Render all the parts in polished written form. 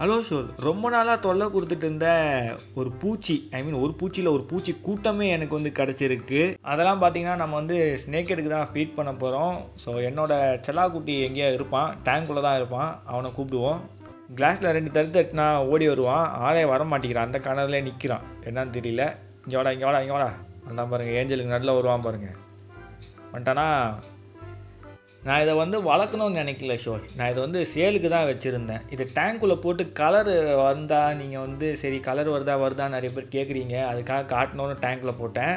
Hello ஷோல், ரொம்ப நாளாக தொல்லை கொடுத்துட்டு இருந்த ஒரு பூச்சி, ஒரு பூச்சியில் ஒரு பூச்சி கூட்டமே எனக்கு வந்து கிடச்சிருக்கு. அதெல்லாம் பார்த்தீங்கன்னா நம்ம வந்து ஸ்னேக்கெடுக்கு தான் ஃபீட் பண்ண போகிறோம். ஸோ என்னோடய செல்லாக்குட்டி எங்கேயோ இருப்பான், டேங்க்குள்ளே தான் இருப்பான். அவனை கூப்பிடுவோம். கிளாஸில் 2 தட்டுனா ஓடி வருவான். ஆளே வர மாட்டேங்கிறான், அந்த கணர்லேயே நிற்கிறான். என்னன்னு தெரியல. இங்கே வாடா இங்கே வாடா இங்கே வாடா. அதான் பாருங்கள், ஏஞ்சலுக்கு நடுவில் வருவான் பாருங்கள். வந்துட்டானா. நான் இதை வந்து வளர்க்கணும்னு நினைக்கல ஷோல். நான் இதை வந்து சேலுக்கு தான் வச்சுருந்தேன். இது டேங்க்குள்ளே போட்டு கலர் வந்தால் நீங்கள் வந்து சரி கலர் வருதா நிறைய பேர் கேட்குறீங்க, அதுக்காக காட்டணுன்னு டேங்க்கில் போட்டேன்.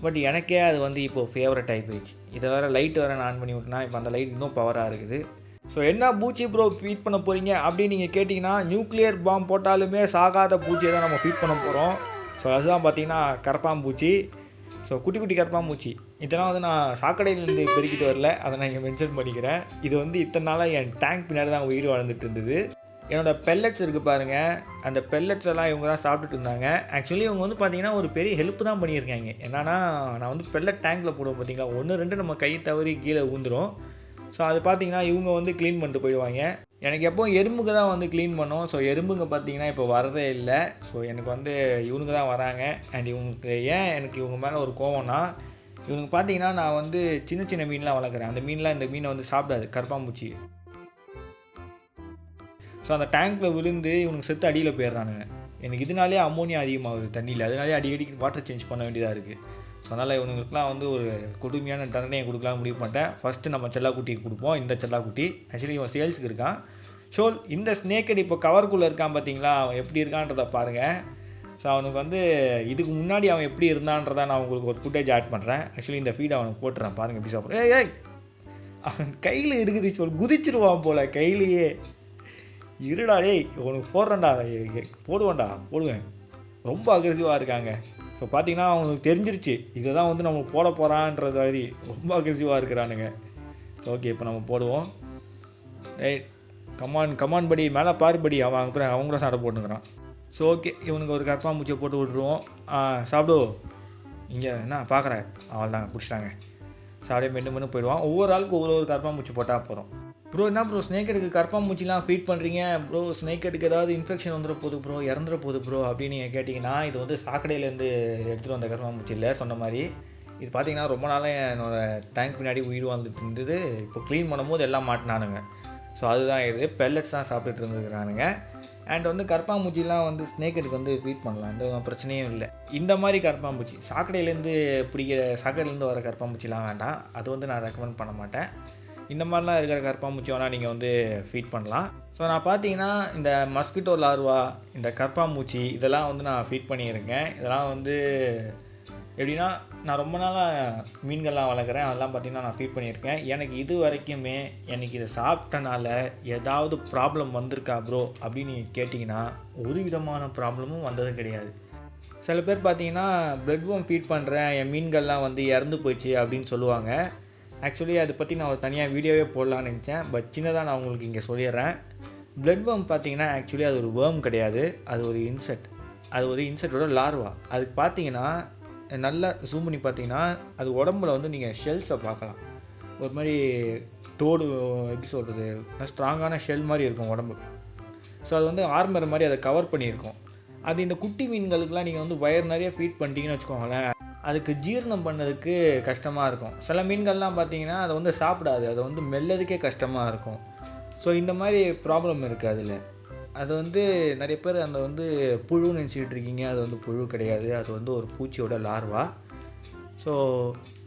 பட் எனக்கே அது வந்து இப்போது ஃபேவரட் ஆகி போயிடுச்சு. இதை வேறு லைட் வேறு ஆன் பண்ணி விட்டேன்னா இப்போ அந்த லைட் இன்னும் பவராக இருக்குது. ஸோ என்ன பூச்சி ப்ரோ ஃபீட் பண்ண போகிறீங்க அப்படின்னு நீங்கள் கேட்டிங்கன்னா, நியூக்ளியர் பாம் போட்டாலுமே சாகாத பூச்சியை தான் நம்ம ஃபீட் பண்ண போகிறோம். ஸோ அதுதான் பார்த்தீங்கன்னா கரப்பாம்பூச்சி. ஸோ குட்டி குட்டி கரப்பாம்பூச்சி. இதெல்லாம் வந்து நான் சாக்கடையிலேருந்து பெருக்கிட்டு வரல, அதை நான் இங்கே மென்ஷன் பண்ணிக்கிறேன். இது வந்து இத்தனை நாளாக என் டேங்க் பின்னாடி தான் உயிர் வாழ்ந்துட்டு இருந்தது. என்னோடய பெல்லட்ஸ் இருக்குது பாருங்கள், அந்த பெல்லட்ஸ் எல்லாம் இவங்க தான் சாப்பிட்டுட்டு இருந்தாங்க. ஆக்சுவலி இவங்க வந்து பார்த்திங்கன்னா ஒரு பெரிய ஹெல்ப் தான் பண்ணியிருக்காங்க. என்னன்னா, நான் வந்து பெல்லட் டேங்க்கில் போடுவோம் பார்த்தீங்களா, 1-2 நம்ம கை தவறி கீழே ஊந்துடும். ஸோ அது பார்த்திங்கன்னா இவங்க வந்து க்ளீன் பண்ணிட்டு போயிடுவாங்க. எனக்கு எப்போ எறும்புக்கு தான் வந்து க்ளீன் பண்ணோம். ஸோ எறும்புங்க பார்த்திங்கன்னா இப்போ வரதே இல்லை. ஸோ எனக்கு வந்து இவனுங்க தான் வராங்க. அண்ட் இவங்களுக்கு ஏன் எனக்கு இவங்க மேலே ஒரு கோவம்னா, இவனுக்கு பார்த்தீங்கன்னா நான் வந்து சின்ன சின்ன மீன்லாம் வளர்க்குறேன். அந்த மீன்லாம் இந்த மீனை வந்து சாப்பிடாது, கரப்பாம்பூச்சி. ஸோ அந்த டேங்க்கில் விழுந்து இவனுக்கு செத்து அடியில் போயிடுறானுங்க. எனக்கு இதனாலே அம்மோனியா அதிகமாகுது தண்ணியில். அதனாலே அடிக்கடி வாட்டர் சேஞ்ச் பண்ண வேண்டியதாக இருக்குது. ஸோ அதனால் இவனுங்களுக்குலாம் வந்து ஒரு கொடுமையான தண்டனையை கொடுக்கலாம் முடிவு பண்ணிட்டேன். ஃபஸ்ட்டு நம்ம செல்லாக்குட்டிக்கு கொடுப்போம். இந்த செல்லாக்குட்டி ஆக்சுவலி இவன் சேல்ஸுக்கு இருக்கான். ஸோ இந்த ஸ்னேக்கட் இப்போ கவருக்குள்ளே இருக்கான் பார்த்தீங்களா, அவன் எப்படி இருக்கான்றதை பாருங்கள். ஸோ அவனுக்கு வந்து இதுக்கு முன்னாடி அவன் எப்படி இருந்தான்றதை நான் உங்களுக்கு ஒரு ஃபுட்டேஜ் ஆட் பண்ணுறேன். ஆக்சுவலி இந்த ஃபீட் அவனுக்கு போட்டுறேன் பாருங்கள் எப்படி சாப்பிட்றேன். ஏய் அவன் கையில் இருக்குது குதிச்சிருவான் போல் கையிலையே. இருடா டேய், உனக்கு போடுறேன்டா, போடுவேன். ரொம்ப அக்ரெசிவாக இருக்காங்க. ஸோ பார்த்தீங்கன்னா அவனுக்கு தெரிஞ்சிருச்சு இதை தான் வந்து நம்ம போட போகிறான்றது மாதிரி ரொம்ப அக்ரெசிவாக இருக்கிறானுங்க. ஓகே, இப்போ நம்ம போடுவோம். ரைட், கமான் படி, மேலே பாருபடி. அவன் அப்புறம் அவங்க கூட சண்டை போட்டுக்கிறான். ஸோ ஓகே, இவனுக்கு ஒரு கரப்பாம்பூச்சியை போட்டு விட்ருவோம். சாப்பிடு இங்கே என்ன பார்க்குறேன். அவள் தாங்க பிடிச்சிட்டாங்க. சாப்பிடே மென்று போயிடுவான். ஒவ்வொரு ஆளுக்கு ஒவ்வொரு கரப்பாம்பூச்சி போட்டால் போகிறோம். ப்ரோ என்ன ப்ரோ ஸ்னேக்கெடுக்கு கரப்பாம்பூச்சிலாம் ஃபீட் பண்ணுறீங்க ப்ரோ, ஸ்னேக்கெடுக்கு ஏதாவது இன்ஃபெக்ஷன் வந்துட போகுது ப்ரோ, இறந்துட போகுது ப்ரோ அப்படின்னு நீங்கள் கேட்டிங்கன்னா, இது வந்து சாக்கடையிலேருந்து எடுத்துகிட்டு வந்த கரப்பாம்பூச்சி இல்லை. சொன்ன மாதிரி இது பார்த்திங்கன்னா ரொம்ப நாளாக என்னோடய டேங்க் பின்னாடி உயிர் வாழ்ந்துட்டு இருந்தது. இப்போ க்ளீன் பண்ணும்போது எல்லாம் மாட்டினானுங்க. ஸோ அதுதான் இது பெல்லட்ஸ் தான் சாப்பிட்டுட்டு இருந்துக்கிறானுங்க. அண்ட் வந்து கரப்பாம்பூச்சிலாம் வந்து ஸ்னேக்கெடுக்கு வந்து ஃபீட் பண்ணலாம், எந்த பிரச்சனையும் இல்லை. இந்த மாதிரி கரப்பாம்பூச்சி சாக்கடையிலேருந்து வர கரப்பாம்பூச்சிலாம் வேண்டாம், அது வந்து நான் ரெக்கமெண்ட் பண்ண மாட்டேன். இந்த மாதிரிலாம் இருக்கிற கரப்பாம்பூச்சி வேணால் நீங்கள் வந்து ஃபீட் பண்ணலாம். ஸோ நான் பார்த்தீங்கன்னா இந்த மஸ்கிட்டோ லார்வா, இந்த கரப்பாம்பூச்சி இதெல்லாம் வந்து நான் ஃபீட் பண்ணியிருக்கேன். இதெல்லாம் வந்து எப்படின்னா, நான் ரொம்ப நாளாக மீன்கள்லாம் வளர்க்குறேன், அதெல்லாம் பார்த்திங்கன்னா நான் ஃபீட் பண்ணியிருக்கேன். எனக்கு இது வரைக்குமே எனக்கு இதை சாப்பிட்டனால ஏதாவது ப்ராப்ளம் வந்திருக்கா ப்ரோ அப்படின்னு நீங்கள் கேட்டிங்கன்னா, ஒரு விதமான ப்ராப்ளமும் வந்தது கிடையாது. சில பேர் பார்த்தீங்கன்னா பிளட் வார்ம் ஃபீட் பண்ணுறேன், என் மீன்கள்லாம் வந்து இறந்து போயிடுச்சு அப்படின்னு சொல்லுவாங்க. ஆக்சுவலி அதை பற்றி நான் ஒரு தனியாக வீடியோவே போடலான்னு நினச்சேன். பட் சின்னதாக நான் உங்களுக்கு இங்கே சொல்லிடுறேன். பிளட் வார்ம் பார்த்தீங்கன்னா ஆக்சுவலி அது ஒரு வேர்ம் கிடையாது, அது ஒரு இன்செக்ட். அது ஒரு இன்செக்டோட லார்வா. அதுக்கு பார்த்தீங்கன்னா நல்லா ஜூம் பண்ணி பார்த்தீங்கன்னா அது உடம்புல வந்து நீங்கள் ஷெல்ஸை பார்க்கலாம். ஒரு மாதிரி தோடு எப்படி சொல்கிறது, ஸ்ட்ராங்கான ஷெல் மாதிரி இருக்கும் உடம்பு. ஸோ அது வந்து ஆர்மர் மாதிரி அதை கவர் பண்ணியிருக்கோம். அது இந்த குட்டி மீன்களுக்கெலாம் நீங்கள் வந்து வயர் நிறைய ஃபீட் பண்ணிட்டீங்கன்னு வச்சுக்கோங்களேன், அதுக்கு ஜீரணம் பண்ணதுக்கு கஷ்டமாக இருக்கும். சில மீன்கள்லாம் பார்த்தீங்கன்னா அதை வந்து சாப்பிடாது, அதை வந்து மெல்லதுக்கே கஷ்டமாக இருக்கும். ஸோ இந்த மாதிரி ப்ராப்ளம் இருக்குது அதில். அது வந்து நிறைய பேர் அந்த வந்து புழுன்னு நினச்சிக்கிட்டு இருக்கீங்க, அது வந்து புழு கிடையாது, அது வந்து ஒரு பூச்சியோட லார்வா. ஸோ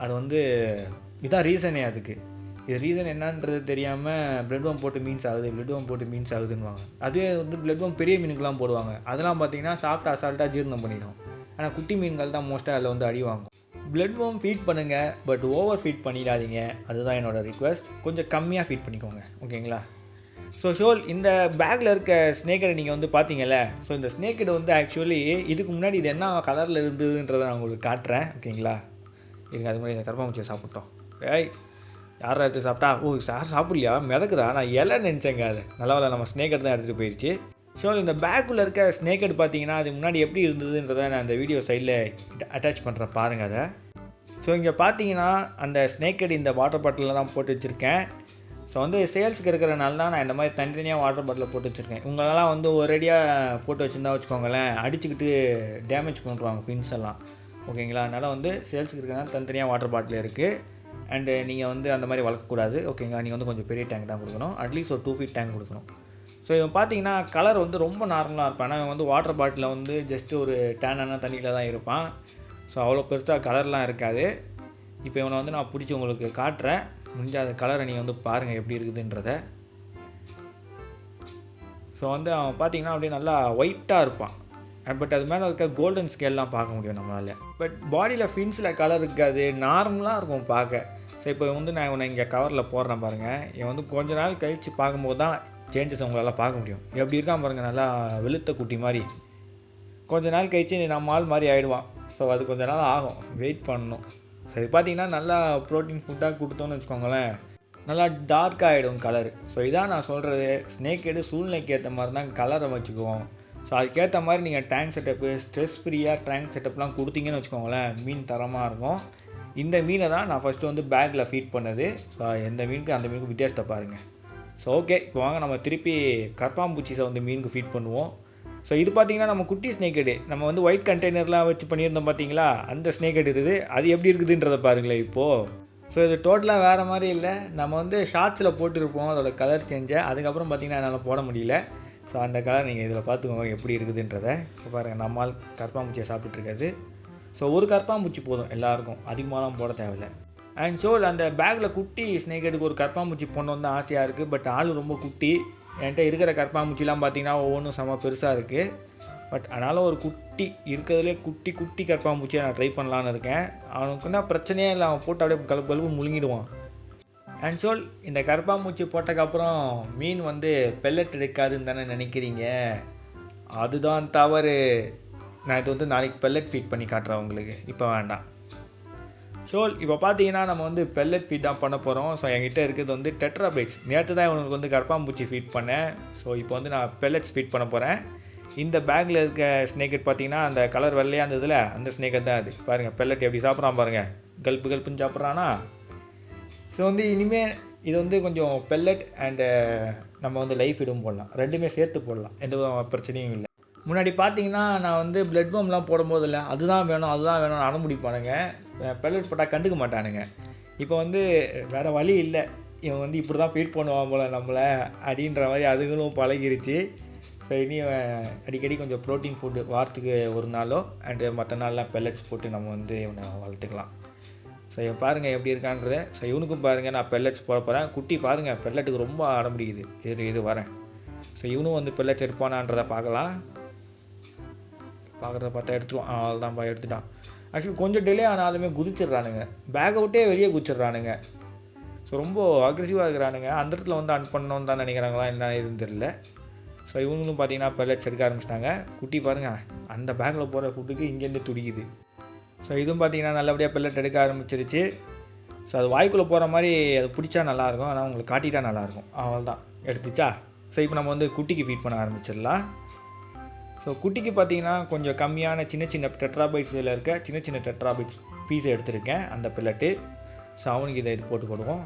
அது வந்து இதுதான் ரீசனே. அதுக்கு இது ரீசன் என்னன்றது தெரியாமல் பிளட் வார்ம் போட்டு மீன்ஸ் ஆகுதுன்னுவாங்க. அதுவே வந்து பிளட் வார்ம் பெரிய மீனுக்கெலாம் போடுவாங்க, அதெல்லாம் பார்த்தீங்கன்னா சாப்பிட்டு அசால்ட்டாக ஜீரணம் பண்ணிடும். ஆனால் குட்டி மீன்கள் தான் மோஸ்ட்டாக அதில் வந்து அடி வாங்கும். பிளட் வார்ம் ஃபீட் பண்ணுங்கள், பட் ஓவர் ஃபீட் பண்ணிடாதீங்க, அதுதான் என்னோடய ரிக்வெஸ்ட். கொஞ்சம் கம்மியாக ஃபீட் பண்ணிக்கோங்க, ஓகேங்களா? ஸோ ஷோல், இந்த பேக்கில் இருக்க ஸ்னேக்கடை நீங்கள் வந்து பார்த்தீங்கல்ல, ஸோ இந்த ஸ்னேக்கடை வந்து ஆக்சுவலி இதுக்கு முன்னாடி இது என்ன கலரில் இருந்ததுன்றதை நான் உங்களுக்கு காட்டுறேன், ஓகேங்களா? இதுக்கு அது மாதிரி இந்த கரப்பாம்பூச்சியை சாப்பிட்டோம். யாரை எடுத்து சாப்பிட்டா? யார் சாப்பிட்லையா, மிதக்குதா? நான் இலை நினச்சேங்க. அது நல்ல நம்ம ஸ்னேக்கட் தான் எடுத்துகிட்டு போயிடுச்சு. ஸோ இந்த பேக்குள்ளே இருக்க ஸ்னேக்கட் பார்த்தீங்கன்னா அது முன்னாடி எப்படி இருந்ததுன்றதை நான் அந்த வீடியோ சைடில் அட்டாச் பண்ணுறேன், பாருங்கள் அதை. ஸோ இங்கே பார்த்தீங்கன்னா அந்த ஸ்னேக்கட் இந்த வாட்டர் பாட்டிலில் தான் போட்டு வச்சுருக்கேன். ஸோ வந்து சேல்ஸுக்கு இருக்கிறனால தான் நான் இந்த மாதிரி தனித்தனியாக வாட்டர் பாட்டிலில் போட்டு வச்சுருக்கேன். உங்களெல்லாம் வந்து ஒரேடியாக போட்டு வச்சுருந்தா வச்சுக்கோங்களேன், அடிச்சுக்கிட்டு டேமேஜ் பண்ணுறாங்க ஃபின்ஸ் எல்லாம். ஓகேங்களா? அதனால் வந்து சேல்ஸுக்கு இருக்கிறனால தனித்தனியாக வாட்டர் பாட்டில் இருக்குது. அண்டு நீங்கள் வந்து அந்த மாதிரி வளர்க்கக்கூடாது. ஓகேங்களா? நீங்கள் வந்து கொஞ்சம் பெரிய டேங்க் தான் கொடுக்கணும். அட்லீஸ்ட் ஒரு 2 ஃபீட் டேங்க் கொடுக்கணும். ஸோ இவன் பார்த்தீங்கன்னா கலர் வந்து ரொம்ப நார்மலாக இருப்பான். ஆனால் இவன் வந்து வாட்டர் பாட்டிலில் வந்து ஜஸ்ட்டு ஒரு டேனான தண்ணியில் தான் இருப்பான். ஸோ அவ்வளோ பெருசாக கலர்லாம் இருக்காது. இப்போ இவனை வந்து நான் பிடிச்சி உங்களுக்கு காட்டுறேன். முடிஞ்ச அந்த கலரை நீங்கள் வந்து பாருங்கள் எப்படி இருக்குதுன்றத. ஸோ வந்து அவன் பார்த்தீங்கன்னா அப்படியே நல்லா ஒயிட்டாக இருப்பான். பட் அது மேலே இருக்க கோல்டன் ஸ்கேல்லாம் பார்க்க முடியும் நம்மளால். பட் பாடியில் ஃபின்ஸில் கலர் இருக்காது, நார்மலாக இருக்கும் பார்க்க. ஸோ இப்போ வந்து நான் இவனை இங்கே கவரில் போடுறேன் பாருங்கள். இவன் வந்து கொஞ்ச நாள் கழித்து பார்க்கும்போது தான் சேஞ்சஸ் உங்களால் பார்க்க முடியும். எப்படி இருக்கான் பாருங்கள், நல்லா வெளுத்த குட்டி மாதிரி. கொஞ்ச நாள் கழித்து நம்ம ஆள் மாதிரி ஆகிடுவான். ஸோ அது கொஞ்ச நாள் ஆகும், வெயிட் பண்ணணும். சரி பார்த்தீங்கன்னா நல்லா ப்ரோட்டீன் ஃபுட்டாக கொடுத்தோன்னு வச்சுக்கோங்களேன், நல்லா டார்க் ஆகிடும் கலரு. ஸோ இதான் நான் சொல்கிறது, ஸ்னேக் ஹெட் சூழ்நிலைக்கு ஏற்ற மாதிரி தான் கலரை வச்சுக்குவோம். ஸோ அதுக்கேற்ற மாதிரி நீங்கள் டேங்க் செட்டப்பு, ஸ்ட்ரெஸ் ஃப்ரீயாக டேங்க் செட்டப்லாம் கொடுத்தீங்கன்னு வச்சுக்கோங்களேன், மீன் தரமாக இருக்கும். இந்த மீனை தான் நான் ஃபஸ்ட்டு வந்து பேக்கில் ஃபீட் பண்ணது. ஸோ எந்த மீனுக்கு அந்த மீனுக்கு வித்தியாசத்தை பாருங்கள். ஸோ ஓகே, இப்போ வாங்க நம்ம திருப்பி கற்பாம்பூச்சிஸை வந்து மீனுக்கு ஃபீட் பண்ணுவோம். ஸோ இது பார்த்திங்கன்னா நம்ம குட்டி ஸ்னேக் ஹெட், நம்ம வந்து ஒயிட் கண்டெய்னர்லாம் வச்சு பண்ணியிருந்தோம் பார்த்தீங்களா, அந்த ஸ்னேக் ஹெட் இருக்குது. அது எப்படி இருக்குதுன்றதை பாருங்களேன் இப்போது. ஸோ இது டோட்டலாக வேறு மாதிரி இல்லை. நம்ம வந்து ஷார்ட்ஸில் போட்டுருப்போம் அதோட கலர் சேஞ்சை. அதுக்கப்புறம் பார்த்திங்கன்னா என்னால் போட முடியல. ஸோ அந்த கலர் நீங்கள் இதில் பார்த்துக்கோங்க எப்படி இருக்குதுன்றதை. இப்போ பாருங்கள், நம்மால் கற்பாம்பூச்சியை சாப்பிட்டுருக்காது. ஸோ ஒரு கற்பாம்பூச்சி போதும் எல்லாருக்கும், அதிகமாகலாம் போட தேவையில்லை. அண்ட் ஸோ அந்த பேக்கில் குட்டி ஸ்னேக் ஹெட்டுக்கு ஒரு கற்பாம்பூச்சி பொண்ணு வந்து ஆசையாக இருக்குது. பட் ஆள் ரொம்ப குட்டி. என்கிட்ட இருக்கிற கற்பாம்பூச்சிலாம் பார்த்திங்கன்னா ஒவ்வொன்றும் செம்ம பெருசாக இருக்குது. பட் அதனால் ஒரு குட்டி இருக்கிறதுலே குட்டி கற்பாம்பூச்சியை நான் ட்ரை பண்ணலான்னு இருக்கேன். அவனுக்கு என்ன பிரச்சனையே இல்லை, அவன் போட்டு அப்படியே கழுப்பு முழுங்கிடுவான். அண்ட் ஸோ இந்த கற்பாம்பூச்சி போட்டதுக்கப்புறம் மீன் வந்து பெல்லட் எடுக்காதுன்னு தானே நினைக்கிறீங்க? அதுதான் தவறு. நான் இது வந்து நாளைக்கு பெல்லட் ஃபீட் பண்ணி காட்டுறேன் உங்களுக்கு, இப்போ வேண்டாம். ஸோ இப்போ பார்த்தீங்கன்னா நம்ம வந்து பெல்லட் ஃபீட் தான் பண்ண போகிறோம். ஸோ என்கிட்ட இருக்கிறது வந்து டெட்ராபைட்ஸ். நேற்று தான் இவனுக்கு வந்து கற்பாம்பூச்சி ஃபீட் பண்ணேன். ஸோ இப்போ வந்து நான் பெல்லட்ஸ் ஃபீட் பண்ண போகிறேன். இந்த பேக்கில் இருக்க ஸ்னேக் ஹெட் பார்த்தீங்கன்னா அந்த கலர் வெள்ளையாக இருந்ததில் அந்த ஸ்னேக் ஹெட் தான் அது. பாருங்கள் பெல்லட் எப்படி சாப்பிட்றான் பாருங்கள், கல்ப்புன்னு சாப்பிட்றானா. ஸோ வந்து இனிமேல் இது வந்து கொஞ்சம் பெல்லட் அண்டு நம்ம வந்து லைஃப் ஃபீடும் போடலாம், ரெண்டுமே சேர்த்து போடலாம், எந்த பிரச்சனையும் இல்லை. முன்னாடி பார்த்தீங்கன்னா நான் வந்து பிளட் பம்ப்லாம் போடும்போது இல்லை அதுதான் வேணும்னு அடம்பிடிப்பானுங்க. பெல்லட் போட்டால் கண்டுக்க மாட்டானுங்க. இப்போ வந்து வேறு வழி இல்லை, இவன் வந்து இப்படி தான் ஃபீட் பண்ணுவான் போல் நம்மளை அப்படின்ற மாதிரி அதுகளும் பழகிருச்சு. ஸோ இனி அடிக்கடி கொஞ்சம் ப்ரோட்டீன் ஃபுட்டு வாரத்துக்கு ஒரு நாளோ அண்டு மற்ற நாள்லாம் பெல்லட்ஸ் போட்டு நம்ம வந்து இவனை வளர்த்துக்கலாம். ஸோ இவன் பாருங்கள் எப்படி இருக்கான்றதை. ஸோ இவனுக்கும் பாருங்கள் நான் பெல்லட்ஸ் போட போகிறேன். குட்டி பாருங்கள் பெல்லட்டுக்கு ரொம்ப அடம்பிடிக்குது. இது வரேன். ஸோ இவனும் வந்து பெல்லட்ஸ் எடுப்பானான்றதை பார்க்கலாம். பார்க்குறத பார்த்தா எடுத்துருவான். அவ்வளோதான்ப்பா, எடுத்துட்டான். ஆக்சுவலி கொஞ்சம் டிலே ஆனாலுமே குதிச்சிட்றானுங்க, பேக்கை விட்டே வெளியே குதிச்சிட்றானுங்க. ஸோ ரொம்ப அக்ரெசிவாக இருக்கிறானுங்க. அந்த இடத்துல வந்து அன் பண்ணணுன்னு தான் நினைக்கிறாங்களா என்ன இதுன்னு தெரியல. ஸோ இவங்களும் பார்த்தீங்கன்னா பெல்லட்ஸ் எடுக்க ஆரம்பிச்சிட்டாங்க. குட்டி பாருங்கள் அந்த பேக்கில் போகிற ஃபுட்டுக்கு இங்கேருந்து துடிக்குது. ஸோ இதுவும் பார்த்தீங்கன்னா நல்லபடியாக பெல்லட் எடுக்க ஆரம்பிச்சிருச்சு. ஸோ அது வாய்க்குள்ளே போகிற மாதிரி அது பிடிச்சா நல்லாயிருக்கும், ஆனால் உங்களுக்கு காட்டிட்டா நல்லாயிருக்கும். அவ்வளோதான், எடுத்துச்சா. ஸோ இப்போ நம்ம வந்து குட்டிக்கு ஃபீட் பண்ண ஆரம்பிச்சிடலாம். ஸோ குட்டிக்கு பார்த்தீங்கன்னா கொஞ்சம் கம்மியான சின்ன டெட்ராபைட்ஸில் இருக்க சின்ன டெட்ராபைட்ஸ் பீஸை எடுத்துருக்கேன் அந்த பெல்லட்டு. ஸோ அவனுக்கு இதை போட்டு போடுவோம்.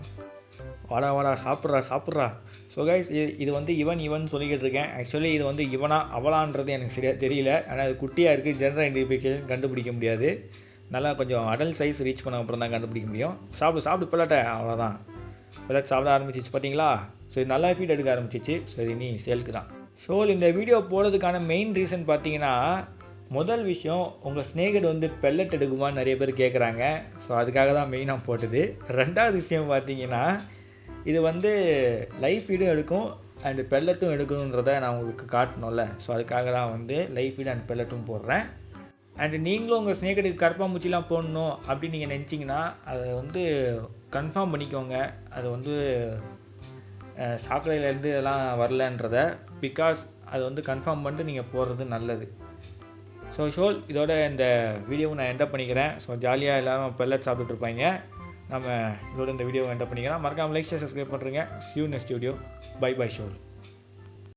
வாடா சாப்பிட்றா. ஸோ கைஸ் இது வந்து இவன் சொல்லிக்கிட்டு இருக்கேன். ஆக்சுவலி இது வந்து இவனா அவளான்றது எனக்கு சரியாக தெரியல. ஆனால் அது குட்டியாக இருக்குது, ஜென்ரல் ஐடென்டிஃபிகேஷன் கண்டுபிடிக்க முடியாது. நல்லா கொஞ்சம் அடல்ட் சைஸ் ரீச் பண்ண அப்புறம் தான் கண்டுபிடிக்க முடியும். சாப்பிடு பெல்லட்டை, அவ்வளோதான். பெல்லட் சாப்பிட ஆரம்பிச்சிச்சு பார்த்தீங்களா. ஸோ இது நல்லா ஃபீட் எடுக்க ஆரம்பிச்சிச்சு. ஸோ இது இனி சேலுக்கு தான். ஸோ இந்த வீடியோ போடுறதுக்கான மெயின் ரீசன் பார்த்தீங்கன்னா, முதல் விஷயம் உங்கள் ஸ்னேக் ஹெட் வந்து பெல்லட் எடுக்குமான்னு நிறைய பேர் கேட்குறாங்க. ஸோ அதுக்காக தான் மெயினாக போட்டது. ரெண்டாவது விஷயம் பார்த்தீங்கன்னா, இது வந்து லைஃப் ஃபீடும் எடுக்கும் அண்டு பெல்லட்டும் எடுக்கணுன்றதை நான் உங்களுக்கு காட்டணும்ல. ஸோ அதுக்காக தான் வந்து லைஃப் ஃபீட் அண்ட் பெல்லட்டும் போடுறேன். அண்டு நீங்களும் உங்கள் ஸ்னேக் ஹெட்டுக்கு கற்பாம்பூச்சிலாம் போடணும் அப்படின்னு நீங்கள் நினச்சிங்கன்னா அதை வந்து கன்ஃபார்ம் பண்ணிக்கோங்க. அது வந்து சாக்கடையிலேருந்து இதெல்லாம் வரலன்றதை, பிகாஸ் அது வந்து கன்ஃபார்ம் பண்ணிட்டு நீங்கள் போடுறது நல்லது. ஸோ இதோட இந்த வீடியோவை நான் என்ட் பண்ணிக்கிறேன். ஸோ ஜாலியாக எல்லோரும் பெல்லட் சாப்பிட்டுருப்பாங்க. நம்ம இதோட இந்த வீடியோவை என்ட் பண்ணிக்கிறேன். மறக்காமல் லைக் ஷேர் சப்ஸ்கிரைப் பண்ணுறேங்க. see you next video. Bye ஷோல்.